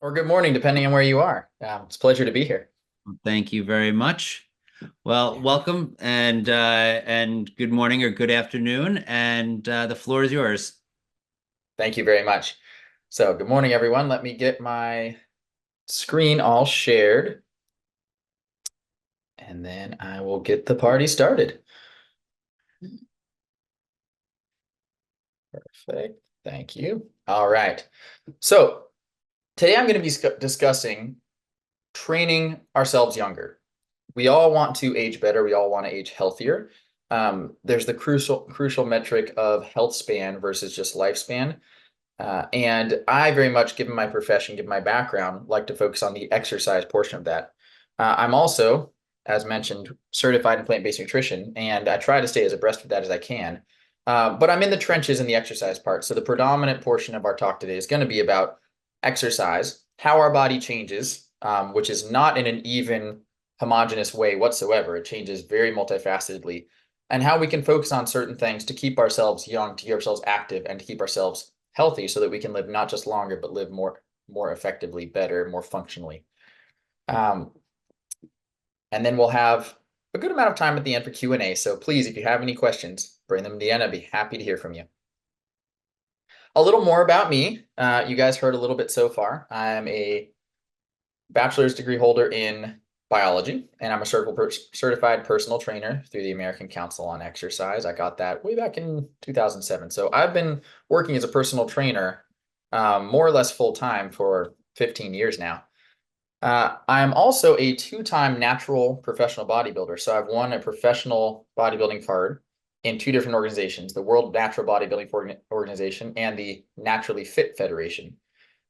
Or good morning, depending on where you are. It's a pleasure to be here. Thank you very much. Well, welcome and good morning or good afternoon, and the floor is yours. Thank you very much. So, good morning, everyone. Let me get my screen all shared, and then I will get the party started. Perfect. Thank you. All right. So, today I'm going to be discussing training ourselves younger. We all want to age better. We all want to age healthier. There's the crucial metric of health span versus just lifespan. And I very much, given my profession, given my background, like to focus on the exercise portion of that. I'm also, as mentioned, certified in plant-based nutrition, and I try to stay as abreast of that as I can. But I'm in the trenches in the exercise part. So the predominant portion of our talk today is going to be about exercise, how our body changes, which is not in an even homogeneous way whatsoever. It changes very multifacetedly, and how we can focus on certain things to keep ourselves young, to keep ourselves active, and to keep ourselves healthy so that we can live not just longer, but live more effectively, better, more functionally. Um, and then we'll have a good amount of time at the end for Q&A. So please, if you have any questions, bring them to the end. I'd be happy to hear from you. A little more about me. You guys heard a little bit so far. I'm a bachelor's degree holder in biology, and I'm a certified personal trainer through the American Council on Exercise. I got that way back in 2007. So I've been working as a personal trainer more or less full time for 15 years now. I'm also a two-time natural professional bodybuilder. So I've won a professional bodybuilding card in two different organizations, the World Natural Bodybuilding Organization and the Naturally Fit Federation.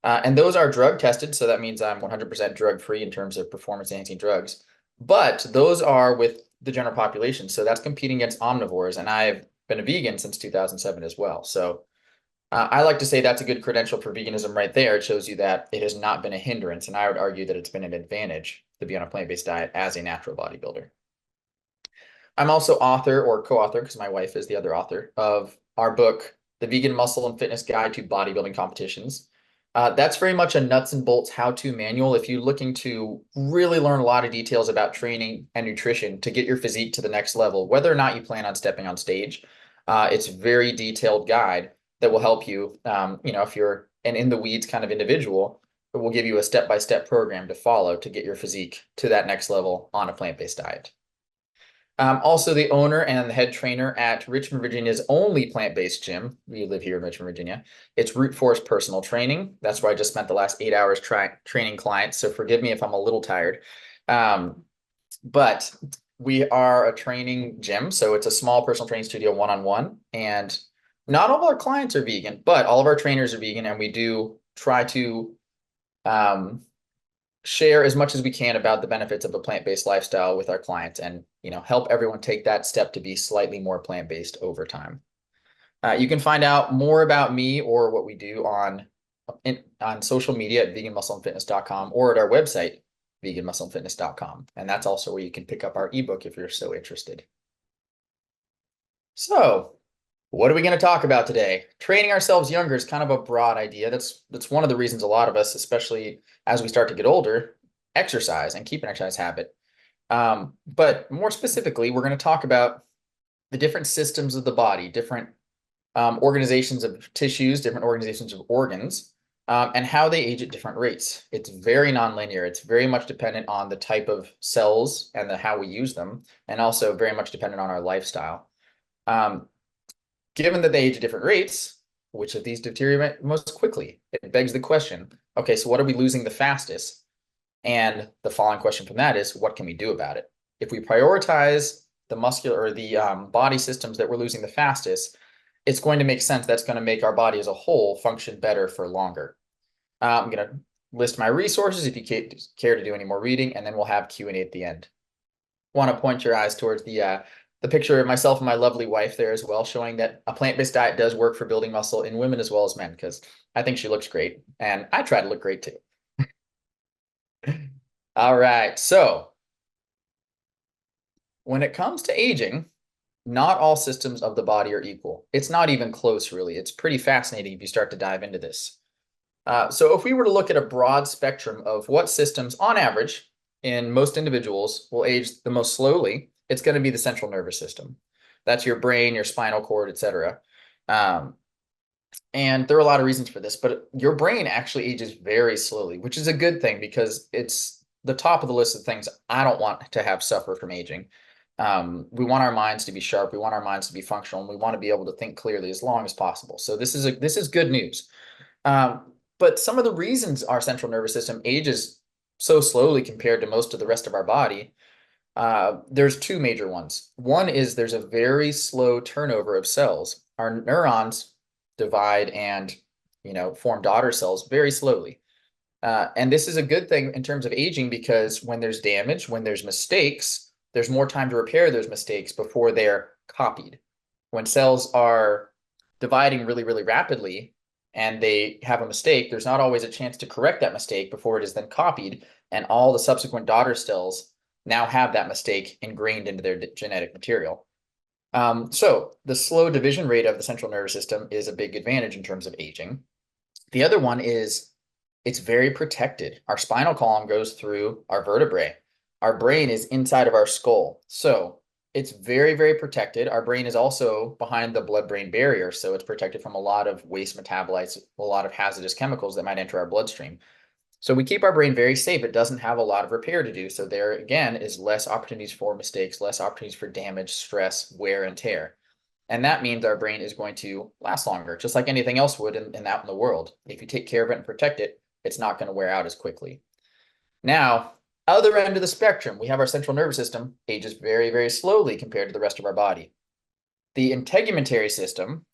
And those are drug tested, so that means I'm 100% drug free in terms of performance enhancing drugs. But those are with the general population, so that's competing against omnivores, and I've been a vegan since 2007 as well. So I like to say that's a good credential for veganism right there. It shows you that it has not been a hindrance, and I would argue that it's been an advantage to be on a plant-based diet as a natural bodybuilder. I'm also author or co-author, because my wife is the other author, of our book, The Vegan Muscle and Fitness Guide to Bodybuilding Competitions. That's very much a nuts and bolts how-to manual if you're looking to really learn a lot of details about training and nutrition to get your physique to the next level, whether or not you plan on stepping on stage. It's a very detailed guide that will help you, if you're an in the weeds kind of individual, it will give you a step-by-step program to follow to get your physique to that next level on a plant-based diet. I'm also the owner and the head trainer at Richmond, Virginia's only plant-based gym. We live here in Richmond, Virginia. It's Root Force Personal Training. That's where I just spent the last 8 hours training clients. So forgive me if I'm a little tired. But we are a training gym. So it's a small personal training studio one-on-one. And not all of our clients are vegan, but all of our trainers are vegan. And we do try to share as much as we can about the benefits of a plant-based lifestyle with our clients and help everyone take that step to be slightly more plant-based over time. You can find out more about me or what we do on social media at veganmuscleandfitness.com or at our website, veganmuscleandfitness.com. And that's also where you can pick up our ebook if you're so interested. So what are we going to talk about today? Training ourselves younger is kind of a broad idea. That's one of the reasons a lot of us, especially as we start to get older, exercise and keep an exercise habit. But more specifically, we're going to talk about the different systems of the body, different organizations of tissues, different organizations of organs, and how they age at different rates. It's very nonlinear. It's very much dependent on the type of cells and how we use them, and also very much dependent on our lifestyle. Given that they age at different rates, which of these deteriorate most quickly? It begs the question, okay, so what are we losing the fastest? And the following question from that is, what can we do about it? If we prioritize the muscular or the body systems that we're losing the fastest, it's going to make sense. That's going to make our body as a whole function better for longer. I'm going to list my resources if you care to do any more reading, and then we'll have Q&A at the end. Want to point your eyes towards the picture of myself and my lovely wife there as well, showing that a plant-based diet does work for building muscle in women as well as men, because I think she looks great, and I try to look great too. All right, so when it comes to aging, not all systems of the body are equal. It's not even close, really. It's pretty fascinating if you start to dive into this. So if we were to look at a broad spectrum of what systems, on average, in most individuals will age the most slowly, it's going to be the central nervous system. That's your brain, your spinal cord, etc. Um, and there are a lot of reasons for this, but your brain actually ages very slowly, which is a good thing because it's the top of the list of things I don't want to have suffer from aging. We want our minds to be sharp. We want our minds to be functional, and we want to be able to think clearly as long as possible. So this is good news. But some of the reasons our central nervous system ages so slowly compared to most of the rest of our body, there's two major ones. One is there's a very slow turnover of cells. Our neurons divide and form daughter cells very slowly. And this is a good thing in terms of aging because when there's damage, when there's mistakes, there's more time to repair those mistakes before they're copied. When cells are dividing really, really rapidly and they have a mistake, there's not always a chance to correct that mistake before it is then copied, and all the subsequent daughter cells now have that mistake ingrained into their genetic material. So the slow division rate of the central nervous system is a big advantage in terms of aging. The other one is it's very protected. Our spinal column goes through our vertebrae. Our brain is inside of our skull. So it's very, very protected. Our brain is also behind the blood-brain barrier. So it's protected from a lot of waste metabolites, a lot of hazardous chemicals that might enter our bloodstream. So we keep our brain very safe. It doesn't have a lot of repair to do. So there again is less opportunities for mistakes, less opportunities for damage, stress, wear, and tear. And that means our brain is going to last longer, just like anything else would out in the world. If you take care of it and protect it, it's not going to wear out as quickly. Now, other end of the spectrum, we have our central nervous system ages very, very slowly compared to the rest of our body. The integumentary system,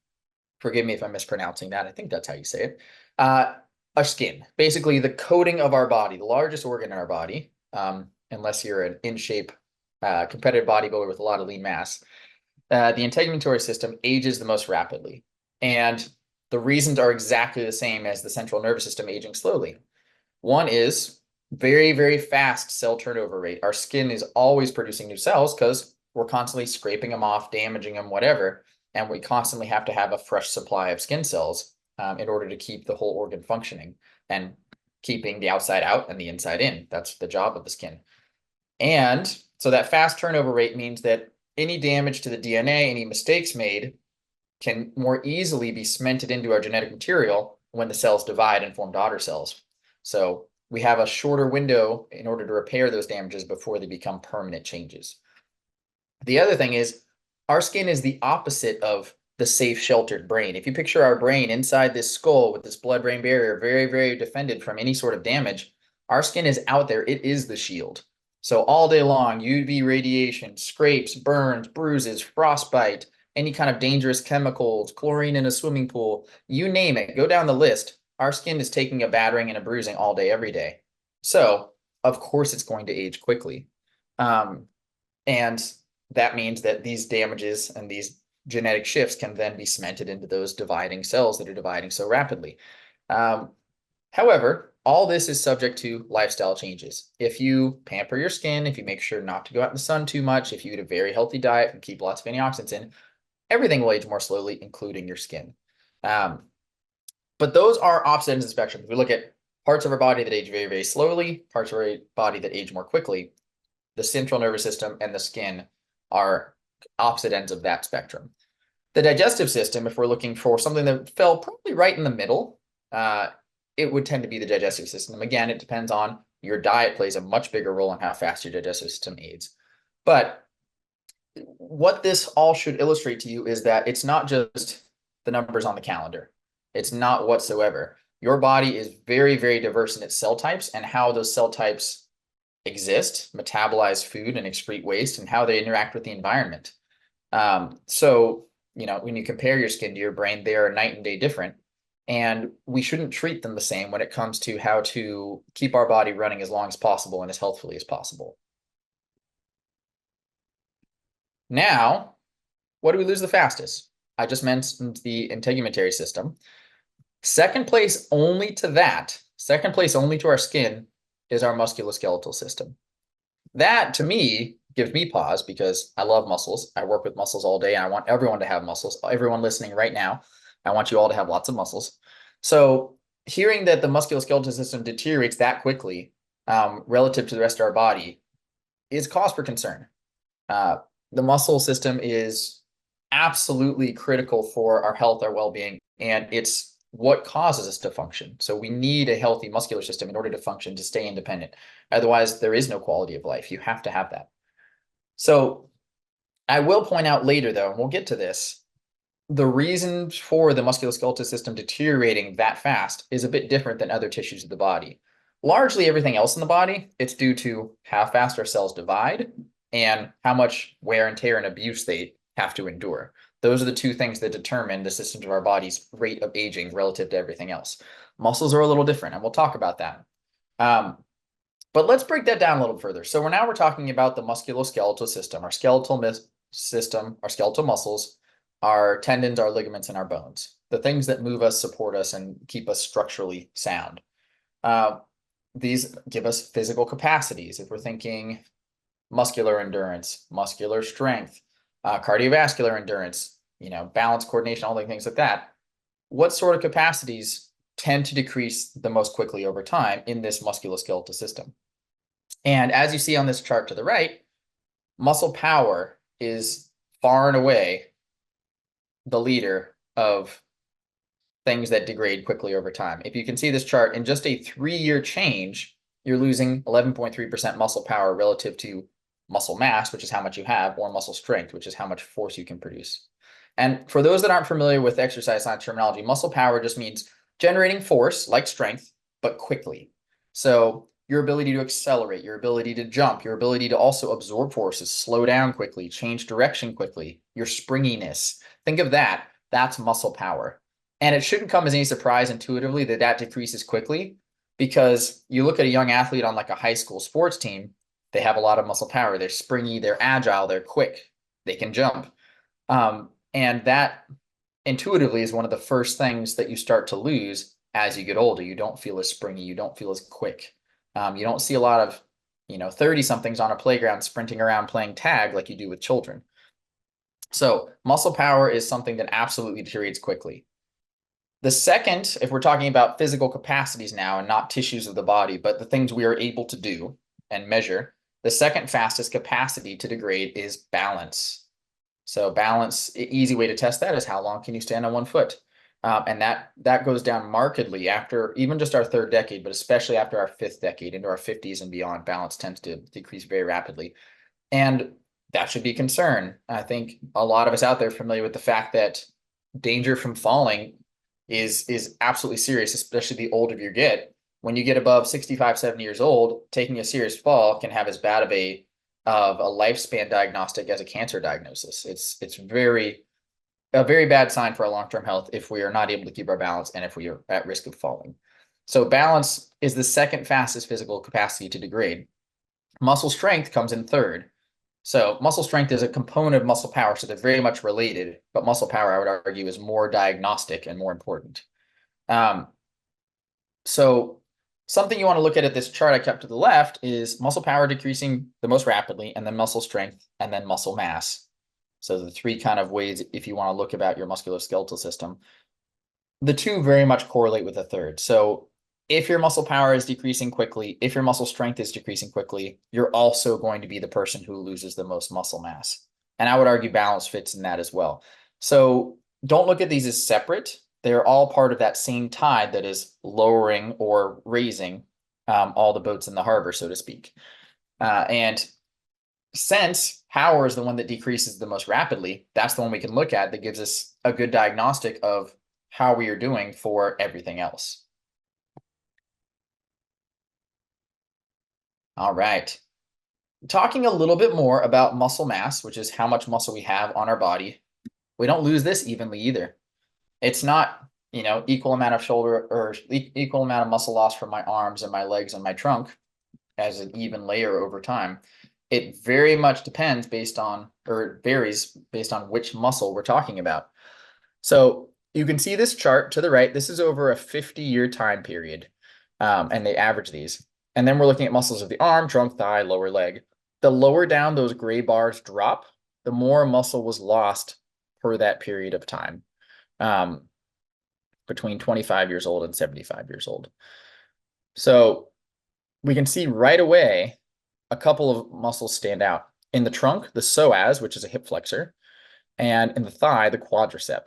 forgive me if I'm mispronouncing that, I think that's how you say it, our skin, basically the coating of our body, the largest organ in our body, unless you're an in-shape competitive bodybuilder with a lot of lean mass. The integumentary system ages the most rapidly. And the reasons are exactly the same as the central nervous system aging slowly. One is very, very fast cell turnover rate. Our skin is always producing new cells because we're constantly scraping them off, damaging them, whatever. And we constantly have to have a fresh supply of skin cells in order to keep the whole organ functioning and keeping the outside out and the inside in. That's the job of the skin. And so that fast turnover rate means that any damage to the DNA, any mistakes made, can more easily be cemented into our genetic material when the cells divide and form daughter cells. So we have a shorter window in order to repair those damages before they become permanent changes. The other thing is our skin is the opposite of the safe, sheltered brain. If you picture our brain inside this skull with this blood-brain barrier, very, very defended from any sort of damage, our skin is out there. It is the shield. So all day long, UV radiation, scrapes, burns, bruises, frostbite, any kind of dangerous chemicals, chlorine in a swimming pool, you name it, go down the list. Our skin is taking a battering and a bruising all day, every day. So of course it's going to age quickly. And that means that these damages and these genetic shifts can then be cemented into those dividing cells that are dividing so rapidly. However, all this is subject to lifestyle changes. If you pamper your skin, if you make sure not to go out in the sun too much, if you eat a very healthy diet and keep lots of antioxidants in, everything will age more slowly, including your skin. But those are opposite ends of the spectrum. If we look at parts of our body that age very, very slowly, parts of our body that age more quickly, the central nervous system and the skin are opposite ends of that spectrum. The digestive system, if we're looking for something that fell probably right in the middle, it would tend to be the digestive system. Again, it depends on your diet plays a much bigger role in how fast your digestive system aids. But what this all should illustrate to you is that it's not just the numbers on the calendar. It's not whatsoever. Your body is very, very diverse in its cell types and how those cell types exist, metabolize food and excrete waste, and how they interact with the environment. So, when you compare your skin to your brain, they are night and day different. And we shouldn't treat them the same when it comes to how to keep our body running as long as possible and as healthfully as possible. Now, what do we lose the fastest? I just mentioned the integumentary system. Second place only to that, second place only to our skin, is our musculoskeletal system. That, to me, gives me pause because I love muscles. I work with muscles all day, and I want everyone to have muscles. Everyone listening right now, I want you all to have lots of muscles. So hearing that the musculoskeletal system deteriorates that quickly relative to the rest of our body is cause for concern. The muscle system is absolutely critical for our health, our well-being, and it's what causes us to function. So we need a healthy muscular system in order to function, to stay independent. Otherwise, there is no quality of life. You have to have that. So I will point out later, though, and we'll get to this, the reason for the musculoskeletal system deteriorating that fast is a bit different than other tissues of the body. Largely everything else in the body, it's due to how fast our cells divide and how much wear and tear and abuse they have to endure. Those are the two things that determine the systems of our body's rate of aging relative to everything else. Muscles are a little different, and we'll talk about that. But let's break that down a little further. So we're talking about the musculoskeletal system, our skeletal system, our skeletal muscles, our tendons, our ligaments, and our bones, the things that move us, support us, and keep us structurally sound. These give us physical capacities. If we're thinking muscular endurance, muscular strength, cardiovascular endurance, balance, coordination, all the things like that. What sort of capacities tend to decrease the most quickly over time in this musculoskeletal system? And as you see on this chart to the right, muscle power is far and away the leader of things that degrade quickly over time. If you can see this chart, in just a 3-year change, you're losing 11.3% muscle power relative to muscle mass, which is how much you have, or muscle strength, which is how much force you can produce. And for those that aren't familiar with exercise science terminology, muscle power just means generating force like strength, but quickly. So your ability to accelerate, your ability to jump, your ability to also absorb forces, slow down quickly, change direction quickly, your springiness. Think of that. That's muscle power. And it shouldn't come as any surprise intuitively that that decreases quickly, because you look at a young athlete on like a high school sports team, they have a lot of muscle power. They're springy, they're agile, they're quick, they can jump. And that intuitively is one of the first things that you start to lose as you get older. You don't feel as springy, you don't feel as quick. You don't see a lot of 30-somethings on a playground sprinting around playing tag like you do with children. So muscle power is something that absolutely deteriorates quickly. The second, if we're talking about physical capacities now and not tissues of the body, but the things we are able to do and measure, the second fastest capacity to degrade is balance. So balance, easy way to test that is how long can you stand on one foot? And that goes down markedly after even just our third decade, but especially after our fifth decade, into our 50s and beyond. Balance tends to decrease very rapidly. And that should be a concern. I think a lot of us out there are familiar with the fact that danger from falling is absolutely serious, especially the older you get. When you get above 65, 70 years old, taking a serious fall can have as bad of a lifespan diagnostic as a cancer diagnosis. It's a very bad sign for our long-term health if we are not able to keep our balance and if we are at risk of falling. So balance is the second fastest physical capacity to degrade. Muscle strength comes in third. So muscle strength is a component of muscle power, so they're very much related, but muscle power, I would argue, is more diagnostic and more important. So something you want to look at this chart I kept to the left is muscle power decreasing the most rapidly, and then muscle strength, and then muscle mass. So the three kind of ways, if you want to look about your musculoskeletal system. The two very much correlate with the third. So if your muscle power is decreasing quickly, if your muscle strength is decreasing quickly, you're also going to be the person who loses the most muscle mass. And I would argue balance fits in that as well. So don't look at these as separate. They're all part of that same tide that is lowering or raising all the boats in the harbor, so to speak. And since power is the one that decreases the most rapidly, that's the one we can look at that gives us a good diagnostic of how we are doing for everything else. All right. Talking a little bit more about muscle mass, which is how much muscle we have on our body. We don't lose this evenly either. It's not, equal amount of shoulder or equal amount of muscle loss from my arms and my legs and my trunk as an even layer over time. It very much depends varies based on which muscle we're talking about. So you can see this chart to the right. This is over a 50-year time period, and they average these. And then we're looking at muscles of the arm, trunk, thigh, lower leg. The lower down those gray bars drop, the more muscle was lost per that period of time. between 25 years old and 75 years old. So we can see right away a couple of muscles stand out. In the trunk, the psoas, which is a hip flexor, and in the thigh, the quadricep.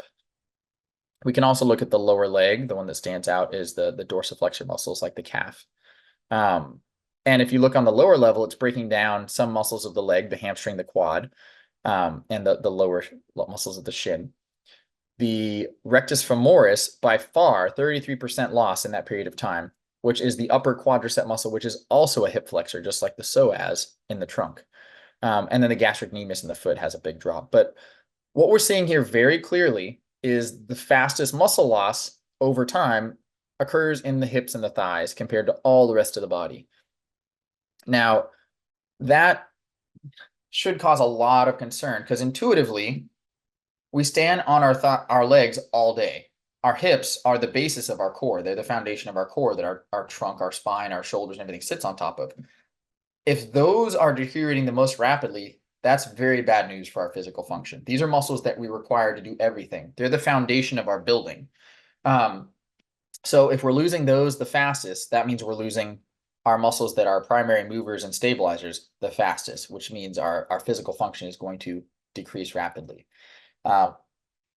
We can also look at the lower leg. The one that stands out is the dorsiflexor muscles, like the calf. And if you look on the lower level, it's breaking down some muscles of the leg, the hamstring, the quad, and the lower muscles of the shin. The rectus femoris, by far, 33% loss in that period of time, which is the upper quadricep muscle, which is also a hip flexor, just like the psoas in the trunk. And then the gastrocnemius in the foot has a big drop. But what we're seeing here very clearly is the fastest muscle loss over time occurs in the hips and the thighs compared to all the rest of the body. Now, that should cause a lot of concern because intuitively, we stand on our legs all day. Our hips are the basis of our core. They're the foundation of our core that our trunk, our spine, our shoulders, and everything sits on top of. If those are deteriorating the most rapidly, that's very bad news for our physical function. These are muscles that we require to do everything. They're the foundation of our building. So if we're losing those the fastest, that means we're losing our muscles that are primary movers and stabilizers the fastest, which means our physical function is going to decrease rapidly. And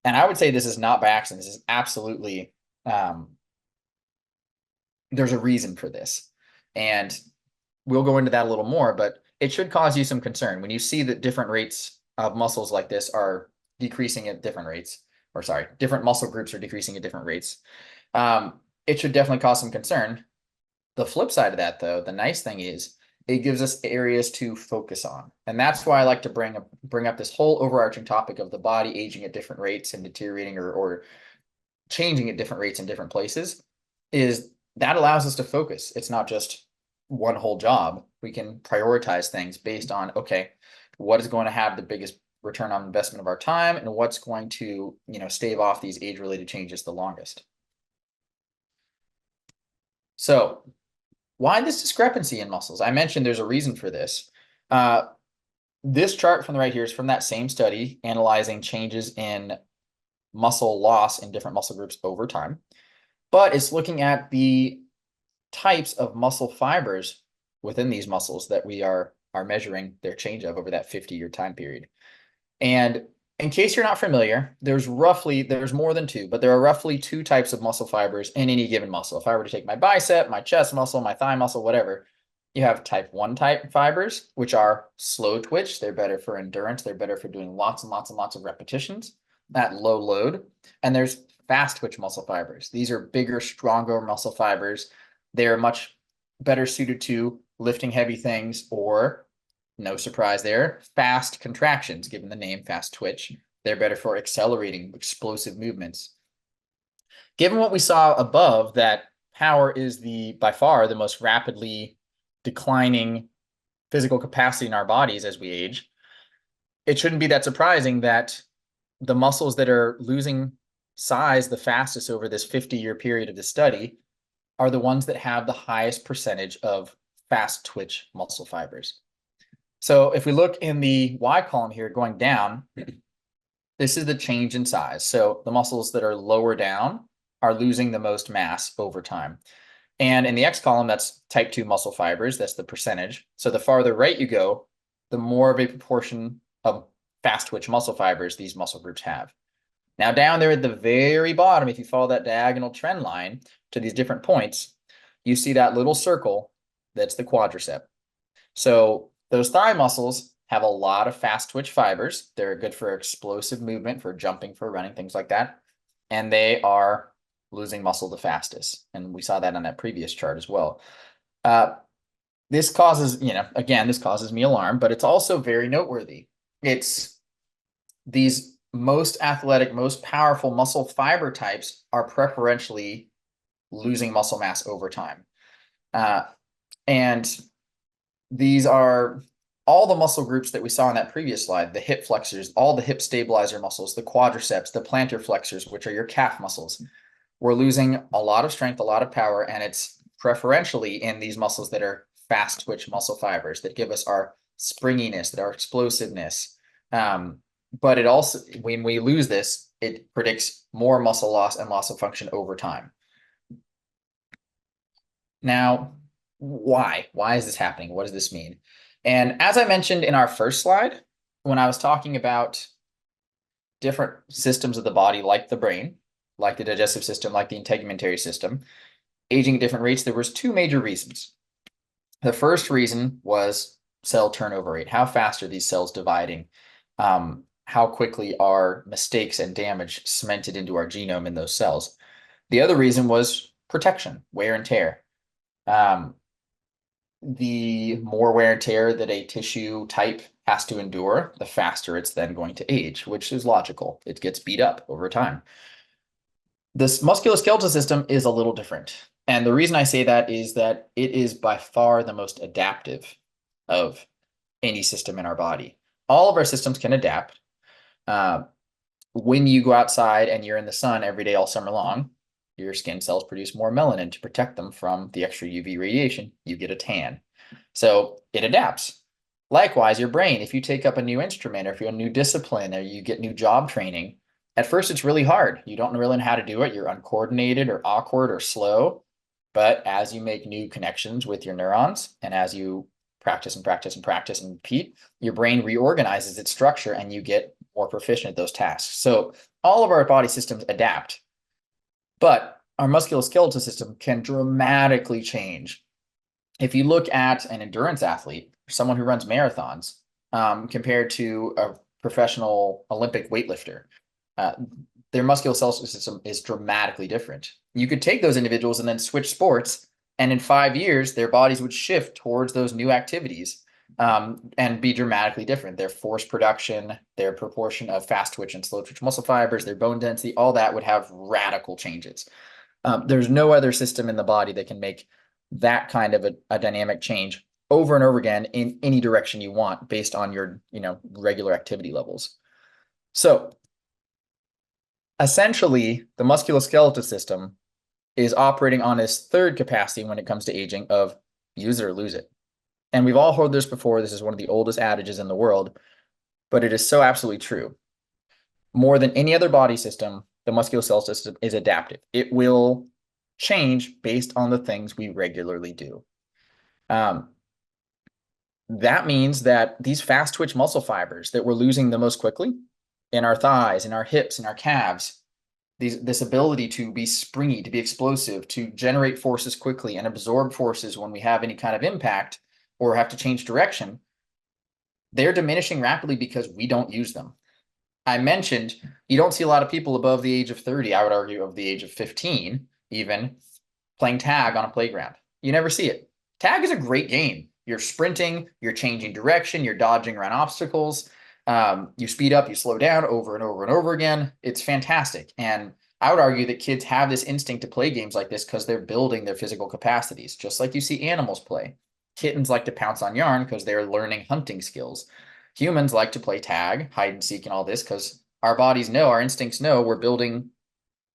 I would say this is not by accident. This is absolutely, there's a reason for this. And we'll go into that a little more, but it should cause you some concern when you see that different rates of muscles like this are decreasing at different rates, or sorry, different muscle groups are decreasing at different rates. It should definitely cause some concern. The flip side of that, though, the nice thing is it gives us areas to focus on. And that's why I like to bring up this whole overarching topic of the body aging at different rates and deteriorating or changing at different rates in different places, is that allows us to focus. It's not just one whole job. We can prioritize things based on, okay, what is going to have the biggest return on investment of our time and what's going to, stave off these age-related changes the longest. So why this discrepancy in muscles? I mentioned there's a reason for this. This chart from the right here is from that same study analyzing changes in muscle loss in different muscle groups over time, but it's looking at the types of muscle fibers within these muscles that we are measuring their change of over that 50-year time period. And in case you're not familiar, there's more than two, but there are roughly two types of muscle fibers in any given muscle. If I were to take my bicep, my chest muscle, my thigh muscle, whatever, you have type 1 type fibers, which are slow twitch. They're better for endurance. They're better for doing lots and lots and lots of repetitions at low load. And there's fast twitch muscle fibers. These are bigger, stronger muscle fibers. They're much better suited to lifting heavy things or, no surprise there, fast contractions, given the name fast twitch. They're better for accelerating explosive movements. Given what we saw above, that power is by far the most rapidly declining physical capacity in our bodies as we age, it shouldn't be that surprising that the muscles that are losing size the fastest over this 50-year period of the study are the ones that have the highest percentage of fast twitch muscle fibers. So if we look in the Y column here going down, this is the change in size. So the muscles that are lower down are losing the most mass over time. And in the X column, that's type 2 muscle fibers. That's the percentage. So the farther right you go, the more of a proportion of fast twitch muscle fibers these muscle groups have. Now down there at the very bottom, if you follow that diagonal trend line to these different points, you see that little circle, that's the quadricep. So those thigh muscles have a lot of fast twitch fibers. They're good for explosive movement, for jumping, for running, things like that. And they are losing muscle the fastest. And we saw that on that previous chart as well. This causes, again, this causes me alarm, but it's also very noteworthy. It's these most athletic, most powerful muscle fiber types are preferentially losing muscle mass over time. And these are all the muscle groups that we saw in that previous slide, the hip flexors, all the hip stabilizer muscles, the quadriceps, the plantar flexors, which are your calf muscles. We're losing a lot of strength, a lot of power, and it's preferentially in these muscles that are fast twitch muscle fibers that give us our springiness, that our explosiveness. But it also, when we lose this, it predicts more muscle loss and loss of function over time. Now, why? Why is this happening? What does this mean? And as I mentioned in our first slide, when I was talking about different systems of the body, like the brain, like the digestive system, like the integumentary system, aging at different rates, there was two major reasons. The first reason was cell turnover rate. How fast are these cells dividing? How quickly are mistakes and damage cemented into our genome in those cells? The other reason was protection, wear and tear. The more wear and tear that a tissue type has to endure, the faster it's then going to age, which is logical. It gets beat up over time. This musculoskeletal system is a little different. And the reason I say that is that it is by far the most adaptive of any system in our body. All of our systems can adapt. When you go outside and you're in the sun every day all summer long, your skin cells produce more melanin to protect them from the extra UV radiation. You get a tan. So it adapts. Likewise, your brain, if you take up a new instrument or if you're a new discipline or you get new job training, at first it's really hard. You don't really know how to do it. You're uncoordinated or awkward or slow. But as you make new connections with your neurons and as you practice and practice and practice and repeat, your brain reorganizes its structure and you get more proficient at those tasks. So all of our body systems adapt. But our musculoskeletal system can dramatically change. If you look at an endurance athlete, someone who runs marathons, compared to a professional Olympic weightlifter, their musculoskeletal system is dramatically different. You could take those individuals and then switch sports, and in 5 years, their bodies would shift towards those new activities and be dramatically different. Their force production, their proportion of fast twitch and slow twitch muscle fibers, their bone density, all that would have radical changes. There's no other system in the body that can make that kind of a dynamic change over and over again in any direction you want based on your regular activity levels. So essentially, the musculoskeletal system is operating on its third capacity when it comes to aging of use it or lose it. And we've all heard this before. This is one of the oldest adages in the world, but it is so absolutely true. More than any other body system, the musculoskeletal system is adaptive. It will change based on the things we regularly do. That means that these fast twitch muscle fibers that we're losing the most quickly in our thighs, in our hips, in our calves, this ability to be springy, to be explosive, to generate forces quickly and absorb forces when we have any kind of impact or have to change direction, they're diminishing rapidly because we don't use them. I mentioned you don't see a lot of people above the age of 30, I would argue of the age of 15, even playing tag on a playground. You never see it. Tag is a great game. You're sprinting, you're changing direction, you're dodging around obstacles. You speed up, you slow down over and over and over again. It's fantastic. And I would argue that kids have this instinct to play games like this because they're building their physical capacities, just like you see animals play. Kittens like to pounce on yarn because they're learning hunting skills. Humans like to play tag, hide and seek, and all this because our bodies know, our instincts know we're building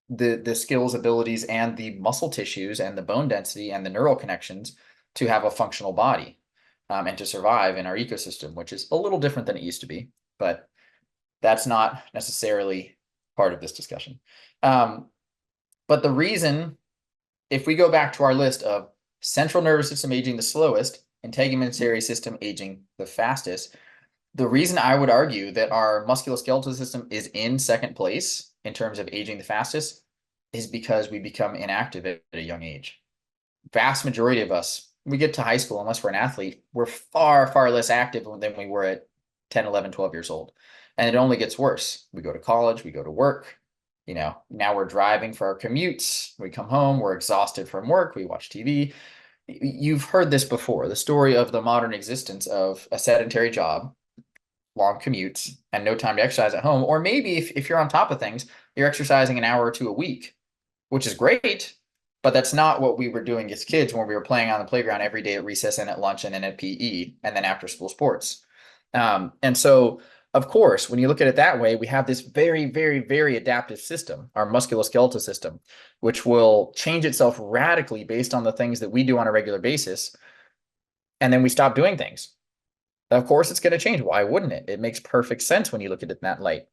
the skills, abilities, and the muscle tissues and the bone density and the neural connections to have a functional body and to survive in our ecosystem, which is a little different than it used to be. But that's not necessarily part of this discussion. But the reason, if we go back to our list of central nervous system aging the slowest, integumentary system aging the fastest, the reason I would argue that our musculoskeletal system is in second place in terms of aging the fastest is because we become inactive at a young age. Vast majority of us, we get to high school, unless we're an athlete, we're far, far less active than we were at 10, 11, 12 years old. And it only gets worse. We go to college, we go to work, now we're driving for our commutes. We come home, we're exhausted from work, we watch TV. You've heard this before, the story of the modern existence of a sedentary job, long commutes, and no time to exercise at home. Or maybe if you're on top of things, you're exercising an hour or two a week, which is great, but that's not what we were doing as kids when we were playing on the playground every day at recess and at lunch and then at PE and then after school sports. And so, of course, when you look at it that way, we have this very, very, very adaptive system, our musculoskeletal system, which will change itself radically based on the things that we do on a regular basis. And then we stop doing things. Of course, it's going to change. Why wouldn't it? It makes perfect sense when you look at it in that light.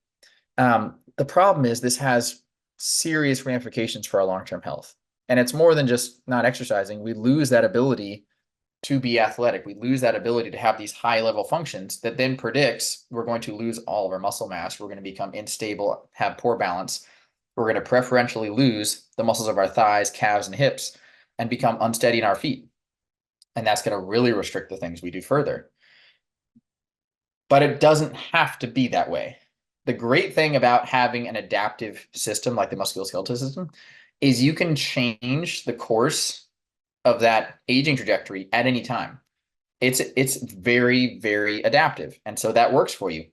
The problem is this has serious ramifications for our long-term health. And it's more than just not exercising. We lose that ability to be athletic. We lose that ability to have these high level functions that then predicts we're going to lose all of our muscle mass. We're going to become unstable, have poor balance. We're going to preferentially lose the muscles of our thighs, calves, and hips and become unsteady in our feet. And that's going to really restrict the things we do further. But it doesn't have to be that way. The great thing about having an adaptive system like the musculoskeletal system is you can change the course of that aging trajectory at any time. It's very, very adaptive. And so that works for you.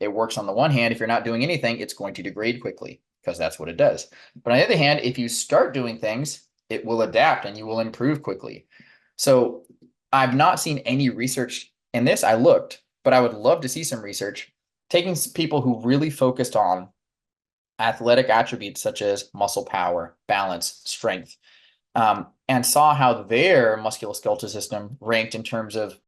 It works on the one hand, if you're not doing anything, it's going to degrade quickly because that's what it does. But on the other hand, if you start doing things, it will adapt and you will improve quickly. So I've not seen any research in this. I looked, but I would love to see some research taking people who really focused on athletic attributes such as muscle power, balance, strength, and saw how their musculoskeletal system ranked in terms of